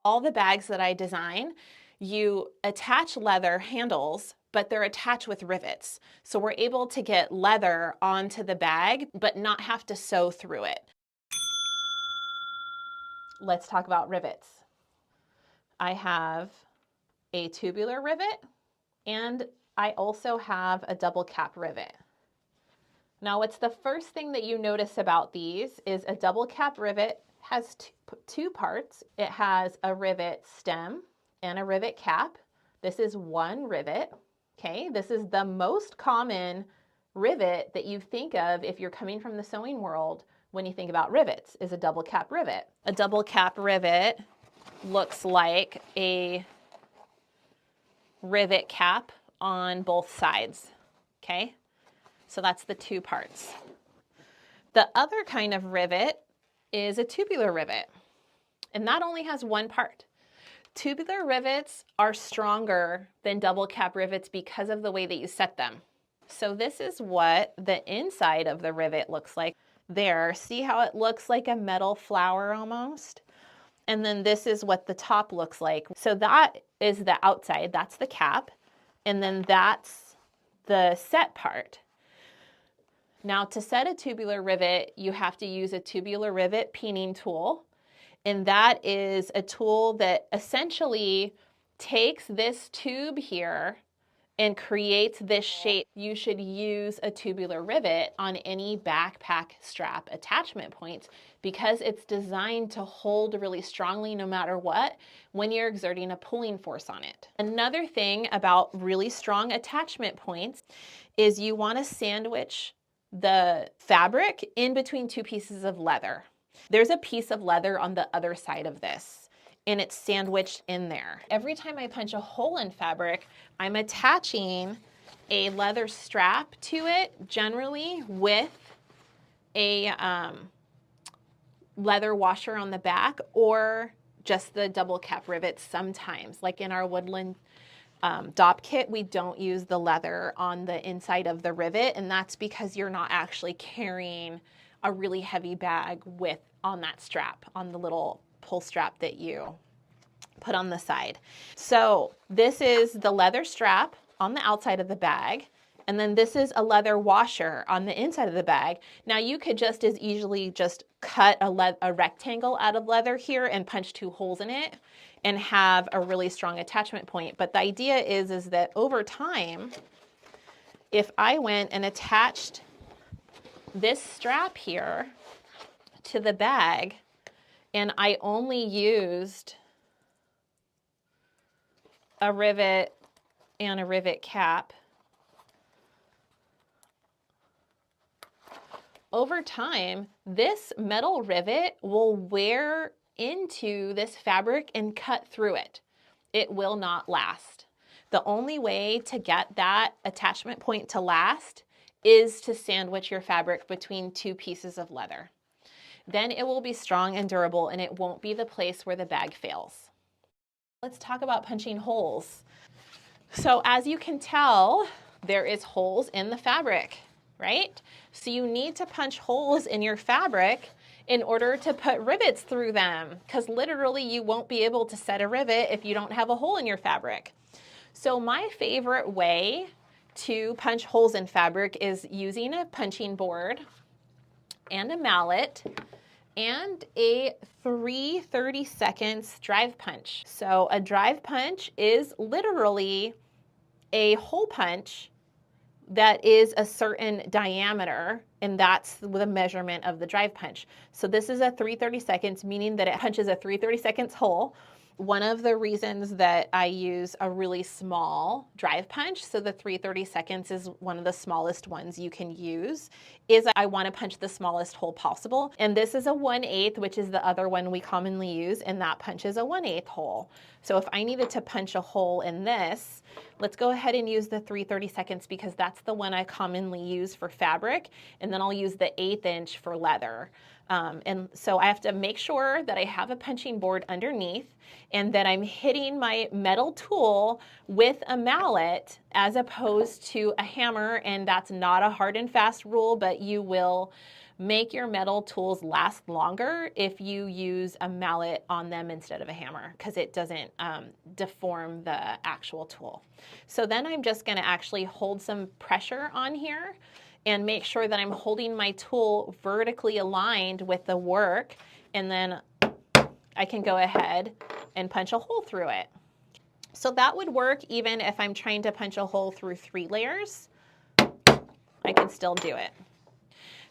All the bags that I design, you attach leather handles, but they're attached with rivets. So we're able to get leather onto the bag, but not have to sew through it. Let's talk about rivets. I have a tubular rivet and I also have a double cap rivet. Now, what's the first thing that you notice about these is a double cap rivet has two parts. It has a rivet stem and a rivet cap. This is one rivet, okay? This is the most common rivet that you think of if you're coming from the sewing world when you think about rivets, is a double cap rivet. A double cap rivet looks like a rivet cap on both sides, okay? So that's the two parts. The other kind of rivet is a tubular rivet, and that only has one part. Tubular rivets are stronger than double cap rivets because of the way that you set them. So this is what the inside of the rivet looks like. There, see how it looks like a metal flower almost? And then this is what the top looks like. So that is the outside, that's the cap, and then that's the set part. Now, to set a tubular rivet, you have to use a tubular rivet peening tool. And that is a tool that essentially takes this tube here and creates this shape. You should use a tubular rivet on any backpack strap attachment points because it's designed to hold really strongly no matter what when you're exerting a pulling force on it. Another thing about really strong attachment points is you want to sandwich the fabric in between two pieces of leather. There's a piece of leather on the other side of this, and it's sandwiched in there. Every time I punch a hole in fabric, I'm attaching a leather strap to it, generally with a leather washer on the back or just the double cap rivets sometimes. Like in our woodland DOP kit, we don't use the leather on the inside of the rivet, and that's because you're not actually carrying a really heavy bag on that strap, on the little pull strap that you put on the side. So this is the leather strap on the outside of the bag, and then this is a leather washer on the inside of the bag. Now you could just as easily just cut a rectangle out of leather here and punch two holes in it and have a really strong attachment point. But the idea is that over time, if I went and attached this strap here to the bag and I only used a rivet and a rivet cap, over time, this metal rivet will wear into this fabric and cut through it. It will not last. The only way to get that attachment point to last is to sandwich your fabric between two pieces of leather. Then it will be strong and durable, and it won't be the place where the bag fails. Let's talk about punching holes. So as you can tell, there is holes in the fabric, right? So you need to punch holes in your fabric in order to put rivets through them, because literally you won't be able to set a rivet if you don't have a hole in your fabric. So my favorite way to punch holes in fabric is using a punching board and a mallet and a 3 seconds drive punch. So a drive punch is literally a hole punch that is a certain diameter, and that's the measurement of the drive punch. So this is a 3 seconds, meaning that it punches a 3 seconds hole. One of the reasons that I use a really small drive punch, so the 3 seconds is one of the smallest ones you can use, is I want to punch the smallest hole possible. And this is a 1/8, which is the other one we commonly use, and that punches a 1/8 hole. So if I needed to punch a hole in this, let's go ahead and use the 3 seconds because that's the one I commonly use for fabric, and then I'll use the 1/8 inch for leather. And so I have to make sure that I have a punching board underneath and that I'm hitting my metal tool with a mallet as opposed to a hammer. And that's not a hard and fast rule, but you will make your metal tools last longer if you use a mallet on them instead of a hammer, because it doesn't deform the actual tool. So then I'm just going to actually hold some pressure on here and make sure that I'm holding my tool vertically aligned with the work, and then I can go ahead and punch a hole through it. So that would work even if I'm trying to punch a hole through 3 layers. I can still do it.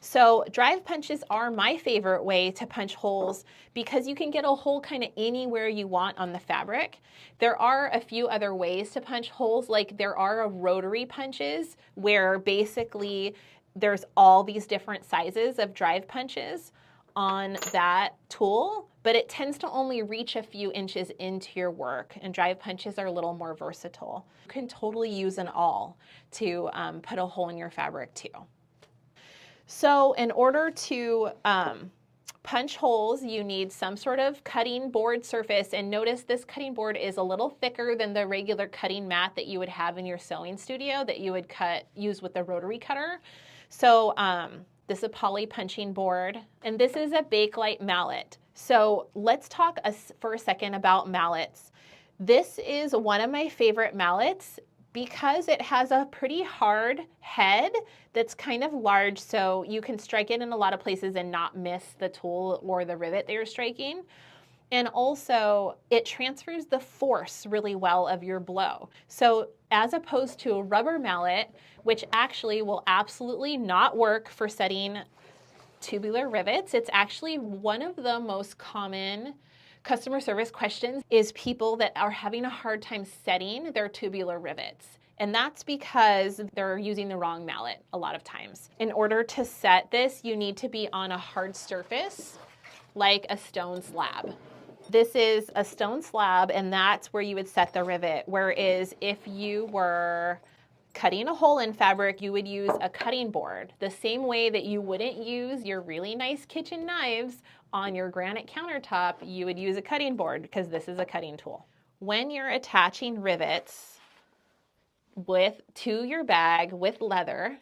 So drive punches are my favorite way to punch holes because you can get a hole kind of anywhere you want on the fabric. There are a few other ways to punch holes, like there are rotary punches where basically there's all these different sizes of drive punches on that tool, but it tends to only reach a few inches into your work, and drive punches are a little more versatile. You can totally use an awl to put a hole in your fabric too. So in order to punch holes, you need some sort of cutting board surface, and notice this cutting board is a little thicker than the regular cutting mat that you would have in your sewing studio that you would use with the rotary cutter. So this is a poly punching board, and this is a Bakelite mallet. So let's talk for a second about mallets. This is one of my favorite mallets because it has a pretty hard head that's kind of large, so you can strike it in a lot of places and not miss the tool or the rivet that you're striking. And also, it transfers the force really well of your blow. So as opposed to a rubber mallet, which actually will absolutely not work for setting tubular rivets, it's actually one of the most common customer service questions is people that are having a hard time setting their tubular rivets. And that's because they're using the wrong mallet a lot of times. In order to set this, you need to be on a hard surface, like a stone slab. This is a stone slab, and that's where you would set the rivet. Whereas if you were cutting a hole in fabric, you would use a cutting board, the same way that you wouldn't use your really nice kitchen knives on your granite countertop, you would use a cutting board because this is a cutting tool. When you're attaching rivets to your bag with leather,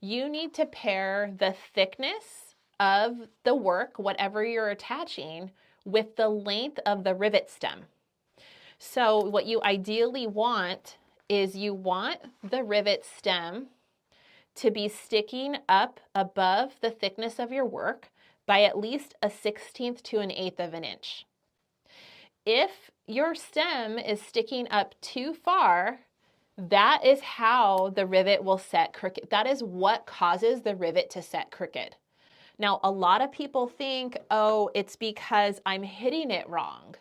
you need to pair the thickness of the work, whatever you're attaching, with the length of the rivet stem. So what you ideally want is you want the rivet stem to be sticking up above the thickness of your work by at least a 1/16 to an 1/8 of an inch. If your stem is sticking up too far, that is how the rivet will set crooked. That is what causes the rivet to set crooked. Now, a lot of people think, oh, it's because I'm hitting it wrong.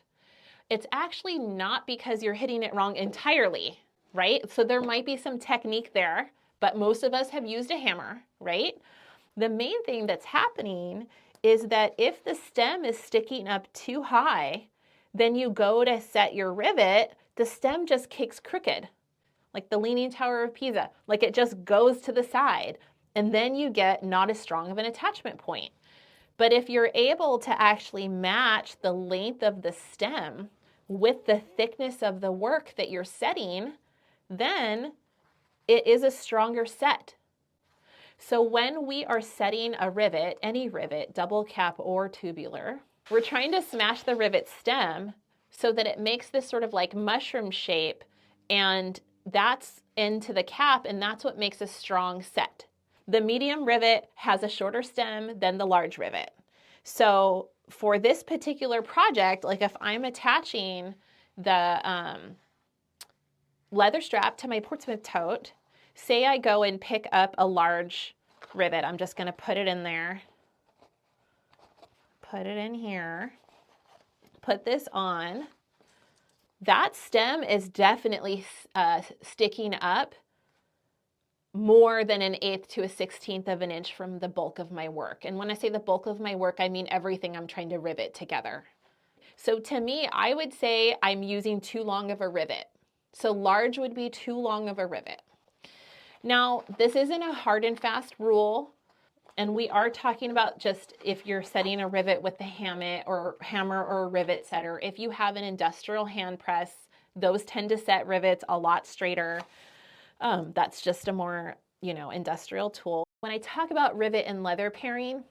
It's actually not because you're hitting it wrong entirely, right? So there might be some technique there, but most of us have used a hammer, right? The main thing that's happening is that if the stem is sticking up too high, then you go to set your rivet, the stem just kicks crooked, like the Leaning Tower of Pisa, like it just goes to the side, and then you get not as strong of an attachment point. But if you're able to actually match the length of the stem with the thickness of the work that you're setting, then it is a stronger set. So when we are setting a rivet, any rivet, double cap or tubular, we're trying to smash the rivet stem so that it makes this sort of like mushroom shape, and that's into the cap, and that's what makes a strong set. The medium rivet has a shorter stem than the large rivet. So for this particular project, like if I'm attaching the leather strap to my Portsmouth tote, say I go and pick up a large rivet, I'm just going to put it in there, put it in here, put this on. That stem is definitely sticking up more than an 1/8 to a 1/16 of an inch from the bulk of my work. And when I say the bulk of my work, I mean everything I'm trying to rivet together. So to me, I would say I'm using too long of a rivet. So large would be too long of a rivet. Now, this isn't a hard and fast rule, and we are talking about just if you're setting a rivet with the hammer or a rivet setter. If you have an industrial hand press, those tend to set rivets a lot straighter. That's just a more, industrial tool. When I talk about rivet and leather pairing,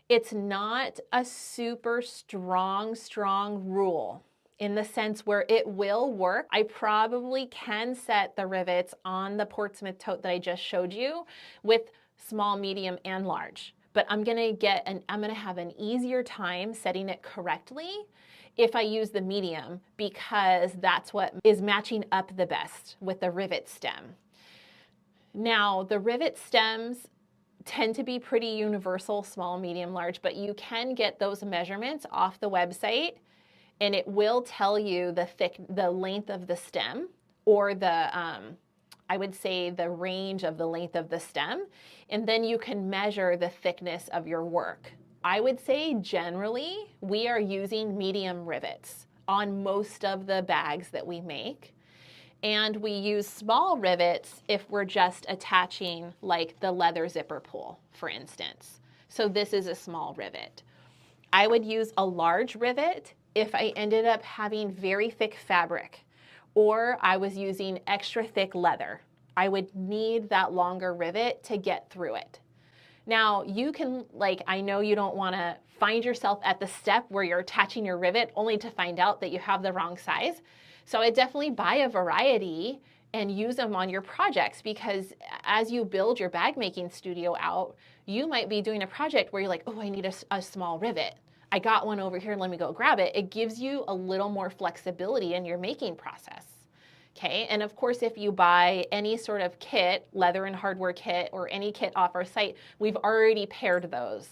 it's not a super strong rule in the sense where it will work. I probably can set the rivets on the Portsmouth tote that I just showed you with small, medium, and large. But I'm gonna have an easier time setting it correctly if I use the medium, because that's what is matching up the best with the rivet stem. Now, the rivet stems tend to be pretty universal, small, medium, large, but you can get those measurements off the website and it will tell you the length of the stem, or I would say the range of the length of the stem, and then you can measure the thickness of your work. I would say generally we are using medium rivets on most of the bags that we make. And we use small rivets if we're just attaching like the leather zipper pull, for instance. So this is a small rivet. I would use a large rivet if I ended up having very thick fabric, or I was using extra thick leather. I would need that longer rivet to get through it. Now you can, I know you don't want to find yourself at the step where you're attaching your rivet only to find out that you have the wrong size. So I definitely buy a variety and use them on your projects, because as you build your bag making studio out, you might be doing a project where you're like, oh, I need a small rivet. I got one over here, let me go grab it. It gives you a little more flexibility in your making process. Okay, and of course, if you buy any sort of kit, leather and hardware kit, or any kit off our site, we've already paired those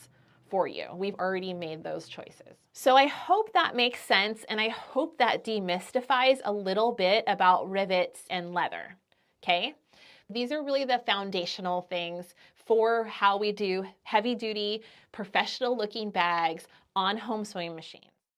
for you. We've already made those choices. So I hope that makes sense, and I hope that demystifies a little bit about rivets and leather, okay? These are really the foundational things for how we do heavy-duty, professional-looking bags on home sewing machines.